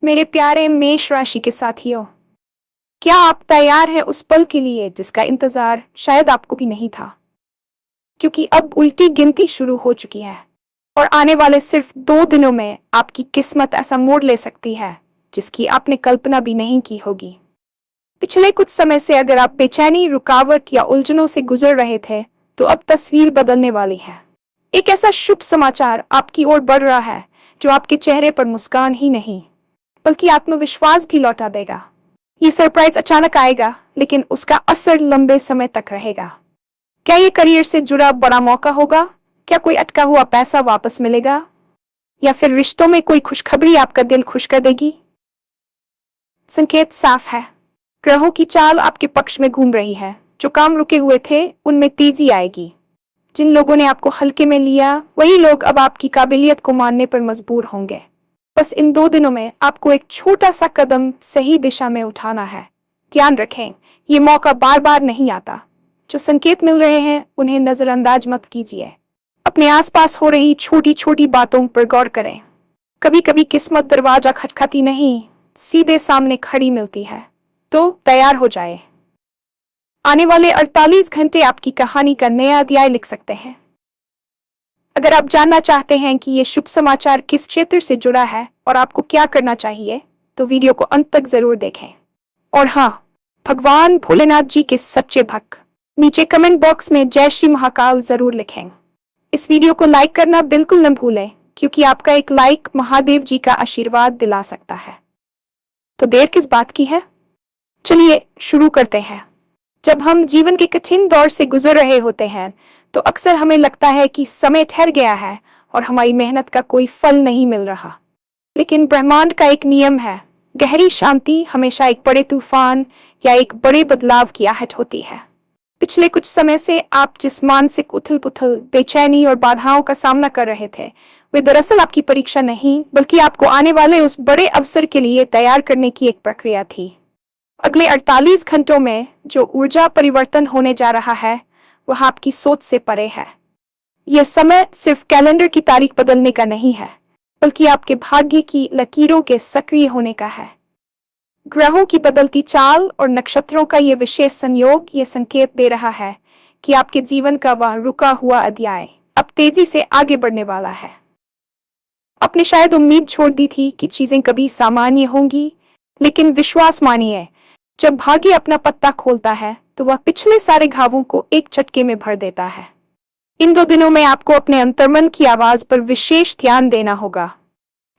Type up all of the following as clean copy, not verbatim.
मेरे प्यारे मेष राशि के साथियों, क्या आप तैयार हैं उस पल के लिए जिसका इंतजार शायद आपको भी नहीं था? क्योंकि अब उल्टी गिनती शुरू हो चुकी है और आने वाले सिर्फ 2 दिनों में आपकी किस्मत ऐसा मोड़ ले सकती है जिसकी आपने कल्पना भी नहीं की होगी। पिछले कुछ समय से अगर आप बेचैनी, रुकावट या उलझनों से गुजर रहे थे, तो अब तस्वीर बदलने वाली है। एक ऐसा शुभ समाचार आपकी ओर बढ़ रहा है जो आपके चेहरे पर मुस्कान ही नहीं बल्कि आत्मविश्वास भी लौटा देगा। ये सरप्राइज अचानक आएगा, लेकिन उसका असर लंबे समय तक रहेगा। क्या ये करियर से जुड़ा बड़ा मौका होगा? क्या कोई अटका हुआ पैसा वापस मिलेगा? या फिर रिश्तों में कोई खुशखबरी आपका दिल खुश कर देगी? संकेत साफ है। ग्रहों की चाल आपके पक्ष में घूम रही है। जो काम रुके हुए थे, उनमें तेजी आएगी। जिन लोगों ने आपको हल्के में लिया, वही लोग अब आपकी काबिलियत को मानने पर मजबूर होंगे। बस इन 2 दिनों में आपको एक छोटा सा कदम सही दिशा में उठाना है। ध्यान रखें, ये मौका बार बार नहीं आता। जो संकेत मिल रहे हैं, उन्हें नजरअंदाज मत कीजिए। अपने आसपास हो रही छोटी छोटी बातों पर गौर करें। कभी कभी किस्मत दरवाजा खटखटाती नहीं, सीधे सामने खड़ी मिलती है। तो तैयार हो जाए। आने वाले 48 घंटे आपकी कहानी का नया अध्याय लिख सकते हैं। अगर आप जानना चाहते हैं कि ये शुभ समाचार किस क्षेत्र से जुड़ा है और आपको क्या करना चाहिए, तो वीडियो को अंत तक जरूर देखें। और हाँ, भगवान भोलेनाथ जी के सच्चे भक्त नीचे कमेंट बॉक्स में जय श्री महाकाल जरूर लिखें। इस वीडियो को लाइक करना बिल्कुल न भूलें, क्योंकि आपका एक लाइक महादेव जी का आशीर्वाद दिला सकता है। तो देर किस बात की है, चलिए शुरू करते हैं। जब हम जीवन के कठिन दौर से गुजर रहे होते हैं, तो अक्सर हमें लगता है कि समय ठहर गया है और हमारी मेहनत का कोई फल नहीं मिल रहा। लेकिन ब्रह्मांड का एक नियम है, गहरी शांति हमेशा एक बड़े तूफान या एक बड़े बदलाव की आहट होती है। पिछले कुछ समय से आप जिस मानसिक उथल पुथल, बेचैनी और बाधाओं का सामना कर रहे थे, वे दरअसल आपकी परीक्षा नहीं, बल्कि आपको आने वाले उस बड़े अवसर के लिए तैयार करने की एक प्रक्रिया थी। अगले 48 घंटों में जो ऊर्जा परिवर्तन होने जा रहा है, वह आपकी सोच से परे है। यह समय सिर्फ कैलेंडर की तारीख बदलने का नहीं है, बल्कि आपके भाग्य की लकीरों के सक्रिय होने का है। ग्रहों की बदलती चाल और नक्षत्रों का यह विशेष संयोग ये संकेत दे रहा है कि आपके जीवन का वह रुका हुआ अध्याय अब तेजी से आगे बढ़ने वाला है। आपने शायद उम्मीद छोड़ दी थी कि चीजें कभी सामान्य होंगी, लेकिन विश्वास मानिए, जब भाग्य अपना पत्ता खोलता है, तो वह पिछले सारे घावों को एक झटके में भर देता है। इन 2 दिनों में आपको अपने अंतर्मन की आवाज पर विशेष ध्यान देना होगा,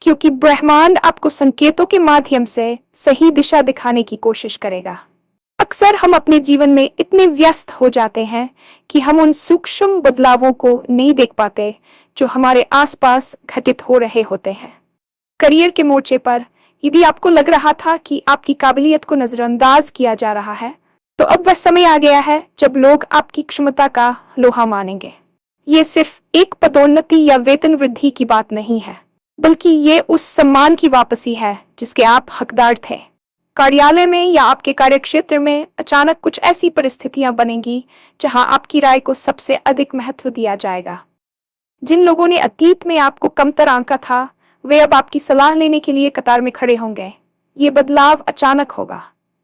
क्योंकि ब्रह्मांड आपको संकेतों के माध्यम से सही दिशा दिखाने की कोशिश करेगा। अक्सर हम अपने जीवन में इतने व्यस्त हो जाते हैं कि हम उन सूक्ष्म बदलावों को नहीं देख पाते जो हमारे आसपास घटित हो रहे होते हैं। करियर के मोर्चे पर यदि आपको लग रहा था कि आपकी काबिलियत को नजरअंदाज किया जा रहा है, तो अब वह समय आ गया है जब लोग आपकी क्षमता का लोहा मानेंगे। ये सिर्फ एक पदोन्नति या वेतन वृद्धि की बात नहीं है, बल्कि ये उस सम्मान की वापसी है जिसके आप हकदार थे। कार्यालय में या आपके कार्यक्षेत्र में अचानक कुछ ऐसी परिस्थितियां बनेंगी जहां आपकी राय को सबसे अधिक महत्व दिया जाएगा। जिन लोगों ने अतीत में आपको कमतर आंका था, वे अब आपकी सलाह लेने के लिए कतार में खड़े होंगे। ये बदलाव अचानक होगा,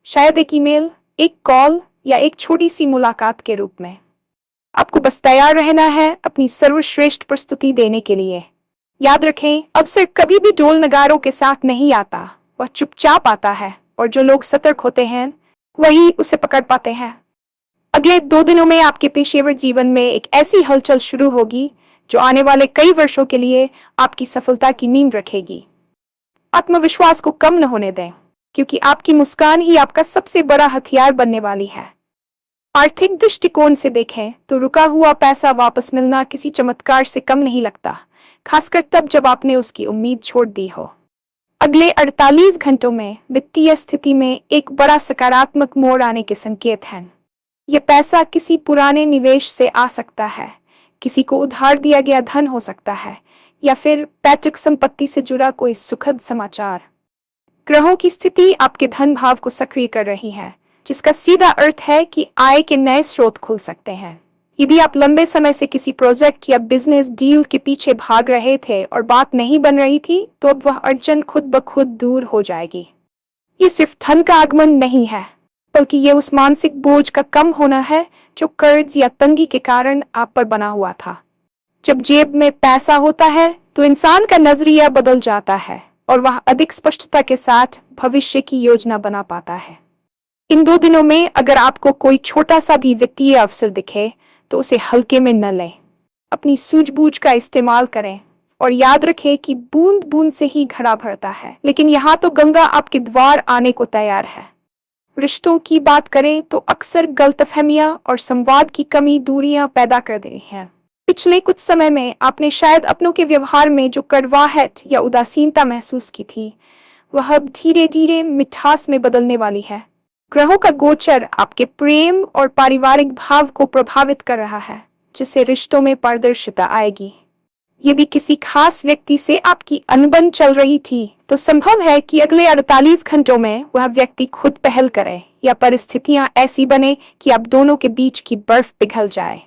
शायद एक ईमेल, एक कॉल या एक छोटी सी मुलाकात के रूप में। आपको बस तैयार रहना है अपनी सर्वश्रेष्ठ प्रस्तुति देने के लिए। याद रखें, अवसर कभी भी ढोल नगारों के साथ नहीं आता, वह चुपचाप आता है, और जो लोग सतर्क होते हैं वही उसे पकड़ पाते हैं। अगले 2 दिनों में आपके पेशेवर जीवन में एक ऐसी हलचल शुरू होगी जो आने वाले कई वर्षों के लिए आपकी सफलता की नींव रखेगी। आत्मविश्वास को कम न होने दें, क्योंकि आपकी मुस्कान ही आपका सबसे बड़ा हथियार बनने वाली है। आर्थिक दृष्टिकोण से देखें तो रुका हुआ पैसा वापस मिलना किसी चमत्कार से कम नहीं लगता, खासकर तब जब आपने उसकी उम्मीद छोड़ दी हो। अगले 48 घंटों में वित्तीय स्थिति में एक बड़ा सकारात्मक मोड़ आने के संकेत हैं। यह पैसा किसी पुराने निवेश से आ सकता है, किसी को उधार दिया गया धन हो सकता है, या फिर पैतृक संपत्ति से जुड़ा कोई सुखद समाचार। ग्रहों की स्थिति आपके धन भाव को सक्रिय कर रही है, जिसका सीधा अर्थ है कि आय के नए स्रोत खुल सकते हैं। यदि आप लंबे समय से किसी प्रोजेक्ट या बिजनेस डील के पीछे भाग रहे थे और बात नहीं बन रही थी, तो अब वह अड़चन खुद ब खुद दूर हो जाएगी। ये सिर्फ धन का आगमन नहीं है, बल्कि ये उस मानसिक बोझ का कम होना है जो कर्ज या तंगी के कारण आप पर बना हुआ था। जब जेब में पैसा होता है तो इंसान का नजरिया बदल जाता है और वह अधिक स्पष्टता के साथ भविष्य की योजना बना पाता है। इन 2 दिनों में अगर आपको कोई छोटा सा भी वित्तीय अवसर दिखे तो उसे हल्के में न लें। अपनी सूझबूझ का इस्तेमाल करें और याद रखें कि बूंद बूंद से ही घड़ा भरता है, लेकिन यहाँ तो गंगा आपके द्वार आने को तैयार है। रिश्तों की बात करें तो अक्सर गलतफहमियां और संवाद की कमी दूरियां पैदा कर रही हैं। पिछले कुछ समय में आपने शायद अपनों के व्यवहार में जो कड़वाहट या उदासीनता महसूस की थी, वह अब धीरे धीरे मिठास में बदलने वाली है। ग्रहों का गोचर आपके प्रेम और पारिवारिक भाव को प्रभावित कर रहा है, जिससे रिश्तों में पारदर्शिता आएगी। यदि किसी खास व्यक्ति से आपकी अनबन चल रही थी, तो संभव है कि अगले 48 घंटों में वह व्यक्ति खुद पहल करे या परिस्थितियां ऐसी बने कि आप दोनों के बीच की बर्फ पिघल जाए।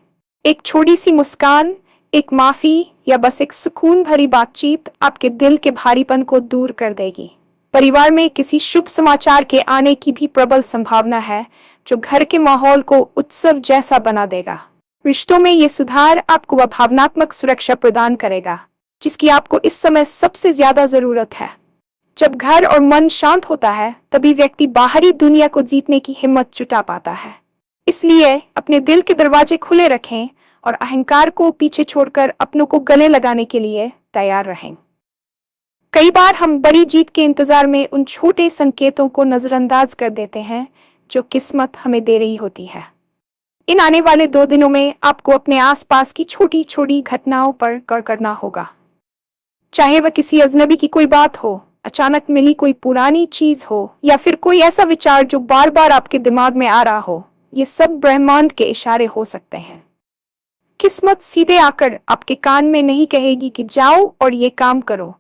एक छोटी सी मुस्कान, एक माफी या बस एक सुकून भरी बातचीत आपके दिल के भारीपन को दूर कर देगी। परिवार में किसी शुभ समाचार के आने की भी प्रबल संभावना है, जो घर के माहौल को उत्सव जैसा बना देगा। रिश्तों में ये सुधार आपको वह भावनात्मक सुरक्षा प्रदान करेगा जिसकी आपको इस समय सबसे ज्यादा जरूरत है। जब घर और मन शांत होता है, तभी व्यक्ति बाहरी दुनिया को जीतने की हिम्मत जुटा पाता है। इसलिए अपने दिल के दरवाजे खुले रखें और अहंकार को पीछे छोड़कर अपनों को गले लगाने के लिए तैयार रहें। कई बार हम बड़ी जीत के इंतजार में उन छोटे संकेतों को नजरअंदाज कर देते हैं जो किस्मत हमें दे रही होती है। इन आने वाले 2 दिनों में आपको अपने आसपास की छोटी छोटी घटनाओं पर गौर करना होगा। चाहे वह किसी अजनबी की कोई बात हो, अचानक मिली कोई पुरानी चीज हो, या फिर कोई ऐसा विचार जो बार बार आपके दिमाग में आ रहा हो, ये सब ब्रह्मांड के इशारे हो सकते हैं। किस्मत सीधे आकर आपके कान में नहीं कहेगी कि जाओ और ये काम करो,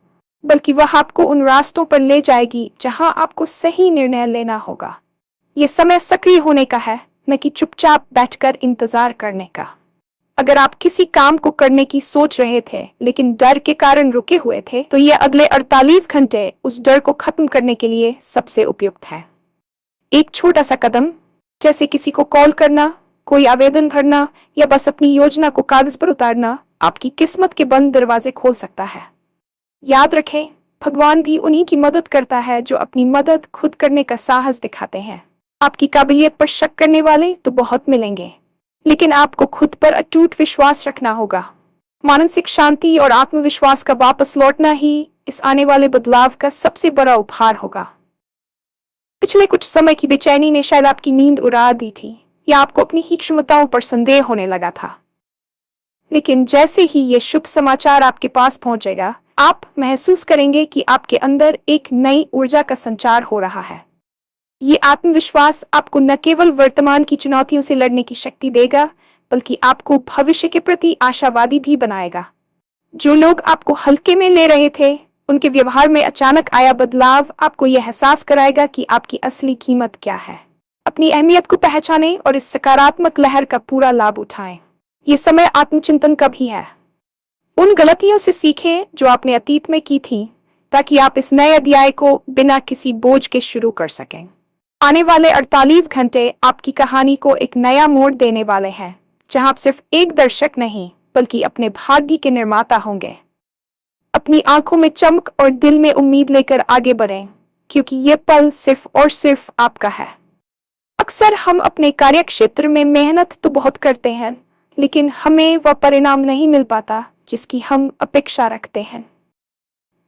बल्कि वह आपको उन रास्तों पर ले जाएगी जहां आपको सही निर्णय लेना होगा। ये समय सक्रिय होने का है, न कि चुपचाप बैठकर इंतजार करने का। अगर आप किसी काम को करने की सोच रहे थे लेकिन डर के कारण रुके हुए थे, तो ये अगले 48 घंटे उस डर को खत्म करने के लिए सबसे उपयुक्त है। एक छोटा सा कदम, जैसे किसी को कॉल करना, कोई आवेदन भरना या बस अपनी योजना को कागज पर उतारना, आपकी किस्मत के बंद दरवाजे खोल सकता है। याद रखें, भगवान भी उन्हीं की मदद करता है जो अपनी मदद खुद करने का साहस दिखाते हैं। आपकी काबिलियत पर शक करने वाले तो बहुत मिलेंगे, लेकिन आपको खुद पर अटूट विश्वास रखना होगा। मानसिक शांति और आत्मविश्वास का वापस लौटना ही इस आने वाले बदलाव का सबसे बड़ा उपहार होगा। पिछले कुछ समय की बेचैनी ने शायद आपकी नींद उड़ा दी थी या आपको अपनी ही क्षमताओं पर संदेह होने लगा था, लेकिन जैसे ही ये शुभ समाचार आपके पास पहुंचेगा, आप महसूस करेंगे कि आपके अंदर एक नई ऊर्जा का संचार हो रहा है। ये आत्मविश्वास आपको न केवल वर्तमान की चुनौतियों से लड़ने की शक्ति देगा, बल्कि आपको भविष्य के प्रति आशावादी भी बनाएगा। जो लोग आपको हल्के में ले रहे थे, उनके व्यवहार में अचानक आया बदलाव आपको यह एहसास कराएगा कि आपकी असली कीमत क्या है। अपनी अहमियत को पहचानें और इस सकारात्मक लहर का पूरा लाभ उठाएं। ये समय आत्मचिंतन का भी है। उन गलतियों से सीखें जो आपने अतीत में की थी, ताकि आप इस नए अध्याय को बिना किसी बोझ के शुरू कर सकें। आने वाले 48 घंटे आपकी कहानी को एक नया मोड़ देने वाले हैं, जहां आप सिर्फ एक दर्शक नहीं, बल्कि अपने भाग्य के निर्माता होंगे। अपनी आंखों में चमक और दिल में उम्मीद लेकर आगे बढ़ें, क्योंकि ये पल सिर्फ और सिर्फ आपका है। अक्सर हम अपने कार्य क्षेत्र में मेहनत तो बहुत करते हैं, लेकिन हमें वह परिणाम नहीं मिल पाता जिसकी हम अपेक्षा रखते हैं।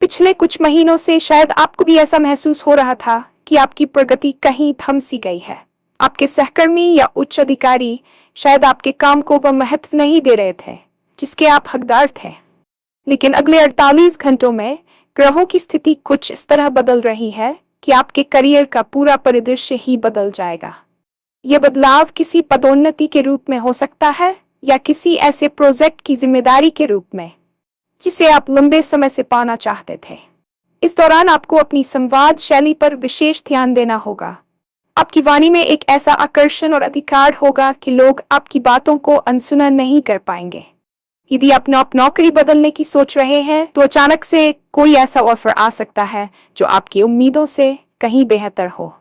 पिछले कुछ महीनों से शायद आपको भी ऐसा महसूस हो रहा था कि आपकी प्रगति कहीं थम सी गई है। आपके सहकर्मी या उच्च अधिकारी शायद आपके काम को वह महत्व नहीं दे रहे थे जिसके आप हकदार थे। लेकिन अगले 48 घंटों में ग्रहों की स्थिति कुछ इस तरह बदल रही है कि आपके करियर का पूरा परिदृश्य ही बदल जाएगा। यह बदलाव किसी पदोन्नति के रूप में हो सकता है या किसी ऐसे प्रोजेक्ट की जिम्मेदारी के रूप में जिसे आप लंबे समय से पाना चाहते थे। इस दौरान आपको अपनी संवाद शैली पर विशेष ध्यान देना होगा। आपकी वाणी में एक ऐसा आकर्षण और अधिकार होगा कि लोग आपकी बातों को अनसुना नहीं कर पाएंगे। यदि आप नौकरी बदलने की सोच रहे हैं तो अचानक से कोई ऐसा ऑफर आ सकता है जो आपकी उम्मीदों से कहीं बेहतर हो।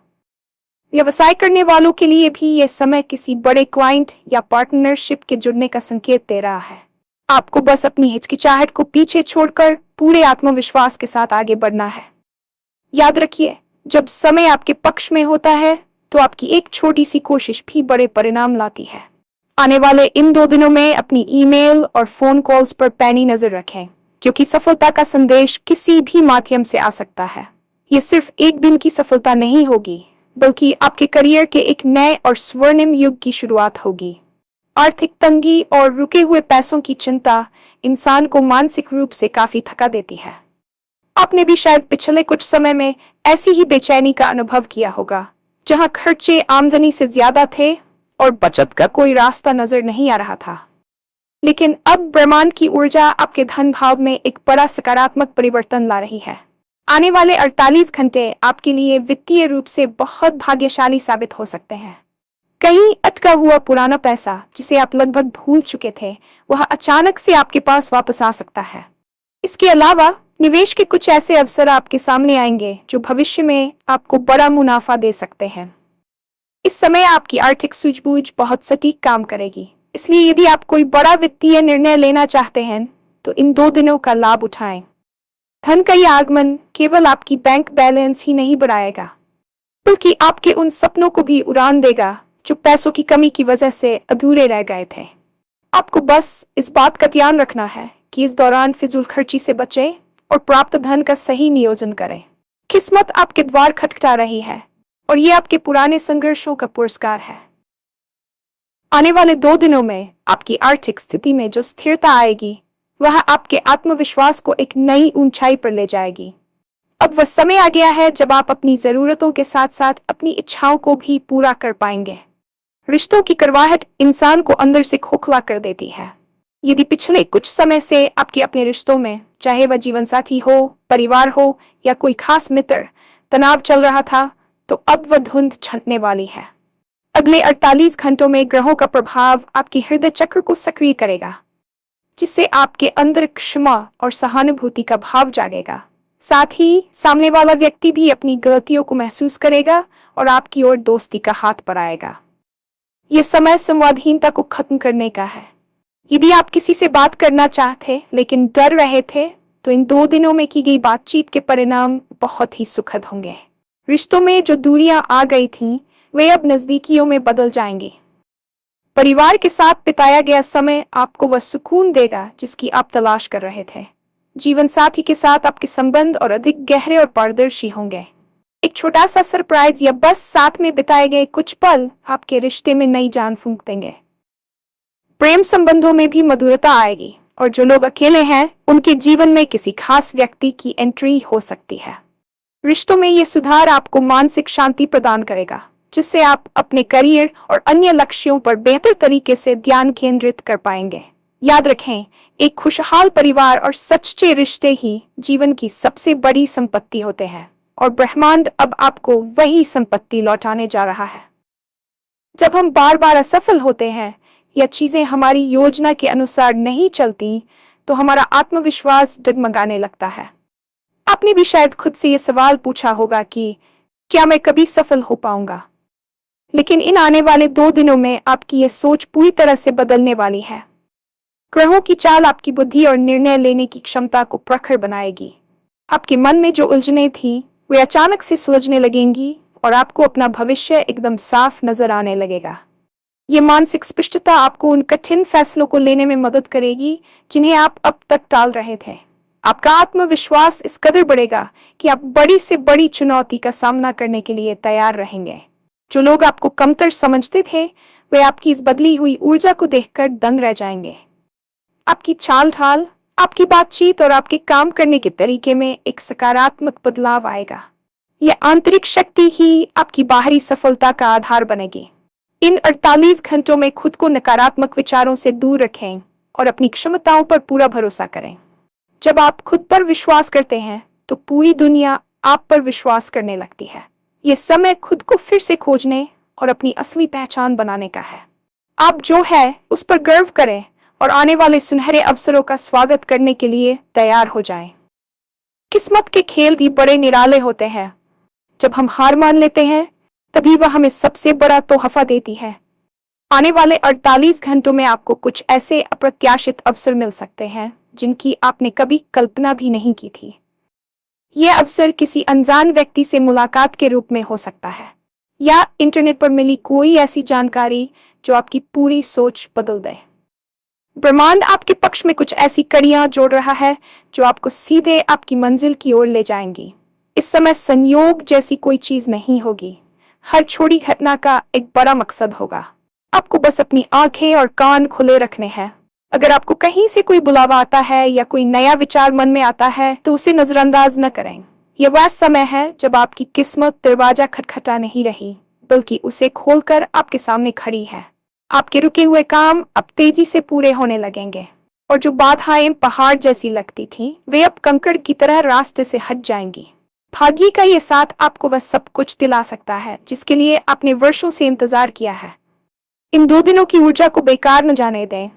व्यवसाय करने वालों के लिए भी यह समय किसी बड़े क्लाइंट या पार्टनरशिप के जुड़ने का संकेत दे रहा है। आपको बस अपनी हिचकिचाहट को पीछे छोड़कर पूरे आत्मविश्वास के साथ आगे बढ़ना है। याद रखिए, जब समय आपके पक्ष में होता है तो आपकी एक छोटी सी कोशिश भी बड़े परिणाम लाती है। आने वाले इन 2 दिनों में अपनी ईमेल और फोन कॉल्स पर पैनी नजर रखें, क्योंकि सफलता का संदेश किसी भी माध्यम से आ सकता है। ये सिर्फ एक दिन की सफलता नहीं होगी, बल्कि आपके करियर के एक नए और स्वर्णिम युग की शुरुआत होगी। आर्थिक तंगी और रुके हुए पैसों की चिंता इंसान को मानसिक रूप से काफी थका देती है। आपने भी शायद पिछले कुछ समय में ऐसी ही बेचैनी का अनुभव किया होगा, जहां खर्चे आमदनी से ज्यादा थे और बचत का कोई रास्ता नजर नहीं आ रहा था। लेकिन अब ब्रह्मांड की ऊर्जा आपके धन भाव में एक बड़ा सकारात्मक परिवर्तन ला रही है। आने वाले 48 घंटे आपके लिए वित्तीय रूप से बहुत भाग्यशाली साबित हो सकते हैं। कहीं अटका हुआ पुराना पैसा जिसे आप लगभग भूल चुके थे, वह अचानक से आपके पास वापस आ सकता है। इसके अलावा निवेश के कुछ ऐसे अवसर आपके सामने आएंगे जो भविष्य में आपको बड़ा मुनाफा दे सकते हैं। इस समय आपकी आर्थिक सूझबूझ बहुत सटीक काम करेगी, इसलिए यदि आप कोई बड़ा वित्तीय निर्णय लेना चाहते हैं तो इन 2 दिनों का लाभ उठाएं। धन का यह आगमन केवल आपकी बैंक बैलेंस ही नहीं बढ़ाएगा, बल्कि आपके उन सपनों को भी उड़ान देगा जो पैसों की कमी की वजह से अधूरे रह गए थे। आपको बस इस बात का ध्यान रखना है कि इस दौरान फिजूल खर्ची से बचें और प्राप्त धन का सही नियोजन करें। किस्मत आपके द्वार खटखटा रही है और ये आपके पुराने संघर्षों का पुरस्कार है। आने वाले 2 दिनों में आपकी आर्थिक स्थिति में जो स्थिरता आएगी, वह आपके आत्मविश्वास को एक नई ऊंचाई पर ले जाएगी। अब वह समय आ गया है जब आप अपनी जरूरतों के साथ साथ अपनी इच्छाओं को भी पूरा कर पाएंगे। रिश्तों की करवाहट इंसान को अंदर से खोखला कर देती है। यदि पिछले कुछ समय से आपके अपने रिश्तों में, चाहे वह जीवन साथी हो, परिवार हो या कोई खास मित्र, तनाव चल रहा था, तो अब वह धुंध छंटने वाली है। अगले 48 घंटों में ग्रहों का प्रभाव आपके हृदय चक्र को सक्रिय करेगा, जिससे आपके अंदर क्षमा और सहानुभूति का भाव जागेगा। साथ ही सामने वाला व्यक्ति भी अपनी गलतियों को महसूस करेगा और आपकी ओर दोस्ती का हाथ बढ़ाएगा। यह समय संवादहीनता को खत्म करने का है। यदि आप किसी से बात करना चाहते लेकिन डर रहे थे, तो इन 2 दिनों में की गई बातचीत के परिणाम बहुत ही सुखद होंगे। रिश्तों में जो दूरियां आ गई थीं, वे अब नजदीकियों में बदल जाएंगी। परिवार के साथ बिताया गया समय आपको वह सुकून देगा जिसकी आप तलाश कर रहे थे। जीवन साथी के साथ आपके संबंध और अधिक गहरे और पारदर्शी होंगे। एक छोटा सा सरप्राइज या बस साथ में बिताए गए कुछ पल आपके रिश्ते में नई जान फूंक देंगे। प्रेम संबंधों में भी मधुरता आएगी और जो लोग अकेले हैं, उनके जीवन में किसी खास व्यक्ति की एंट्री हो सकती है। रिश्तों में ये सुधार आपको मानसिक शांति प्रदान करेगा, जिससे आप अपने करियर और अन्य लक्ष्यों पर बेहतर तरीके से ध्यान केंद्रित कर पाएंगे। याद रखें, एक खुशहाल परिवार और सच्चे रिश्ते ही जीवन की सबसे बड़ी संपत्ति होते हैं और ब्रह्मांड अब आपको वही संपत्ति लौटाने जा रहा है। जब हम बार बार असफल होते हैं या चीजें हमारी योजना के अनुसार नहीं चलती, तो हमारा आत्मविश्वास डगमगाने लगता है। आपने भी शायद खुद से ये सवाल पूछा होगा कि क्या मैं कभी सफल हो पाऊंगा? लेकिन इन आने वाले 2 दिनों में आपकी यह सोच पूरी तरह से बदलने वाली है। ग्रहों की चाल आपकी बुद्धि और निर्णय लेने की क्षमता को प्रखर बनाएगी। आपके मन में जो उलझनें थी, वे अचानक से सुलझने लगेंगी और आपको अपना भविष्य एकदम साफ नजर आने लगेगा। ये मानसिक स्पष्टता आपको उन कठिन फैसलों को लेने में मदद करेगी जिन्हें आप अब तक टाल रहे थे। आपका आत्मविश्वास इस कदर बढ़ेगा कि आप बड़ी से बड़ी चुनौती का सामना करने के लिए तैयार रहेंगे। जो लोग आपको कमतर समझते थे, वे आपकी इस बदली हुई ऊर्जा को देखकर दंग रह जाएंगे। आपकी चाल ढाल, आपकी बातचीत और आपके काम करने के तरीके में एक सकारात्मक बदलाव आएगा। यह आंतरिक शक्ति ही आपकी बाहरी सफलता का आधार बनेगी। इन 48 घंटों में खुद को नकारात्मक विचारों से दूर रखें और अपनी क्षमताओं पर पूरा भरोसा करें। जब आप खुद पर विश्वास करते हैं, तो पूरी दुनिया आप पर विश्वास करने लगती है। ये समय खुद को फिर से खोजने और अपनी असली पहचान बनाने का है। आप जो है उस पर गर्व करें और आने वाले सुनहरे अवसरों का स्वागत करने के लिए तैयार हो जाएं। किस्मत के खेल भी बड़े निराले होते हैं। जब हम हार मान लेते हैं तभी वह हमें सबसे बड़ा तोहफा देती है। आने वाले 48 घंटों में आपको कुछ ऐसे अप्रत्याशित अवसर मिल सकते हैं जिनकी आपने कभी कल्पना भी नहीं की थी। यह अवसर किसी अनजान व्यक्ति से मुलाकात के रूप में हो सकता है या इंटरनेट पर मिली कोई ऐसी जानकारी जो आपकी पूरी सोच बदल दे। ब्रह्मांड आपके पक्ष में कुछ ऐसी कड़ियां जोड़ रहा है जो आपको सीधे आपकी मंजिल की ओर ले जाएंगी। इस समय संयोग जैसी कोई चीज नहीं होगी। हर छोटी घटना का एक बड़ा मकसद होगा। आपको बस अपनी आंखें और कान खुले रखने हैं। अगर आपको कहीं से कोई बुलावा आता है या कोई नया विचार मन में आता है तो उसे नजरअंदाज न करें। यह वह समय है जब आपकी किस्मत दरवाजा खटखटा नहीं रही बल्कि उसे खोलकर आपके सामने खड़ी है। आपके रुके हुए काम अब तेजी से पूरे होने लगेंगे और जो बाधाएं पहाड़ जैसी लगती थीं, वे अब कंकड़ की तरह रास्ते से हट जाएंगी। भाग्य का ये साथ आपको वह सब कुछ दिला सकता है जिसके लिए आपने वर्षों से इंतजार किया है। इन 2 दिनों की ऊर्जा को बेकार न जाने दें।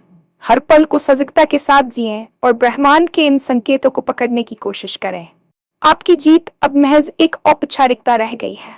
हर पल को सजगता के साथ जिएं और ब्रह्मांड के इन संकेतों को पकड़ने की कोशिश करें। आपकी जीत अब महज एक औपचारिकता रह गई है।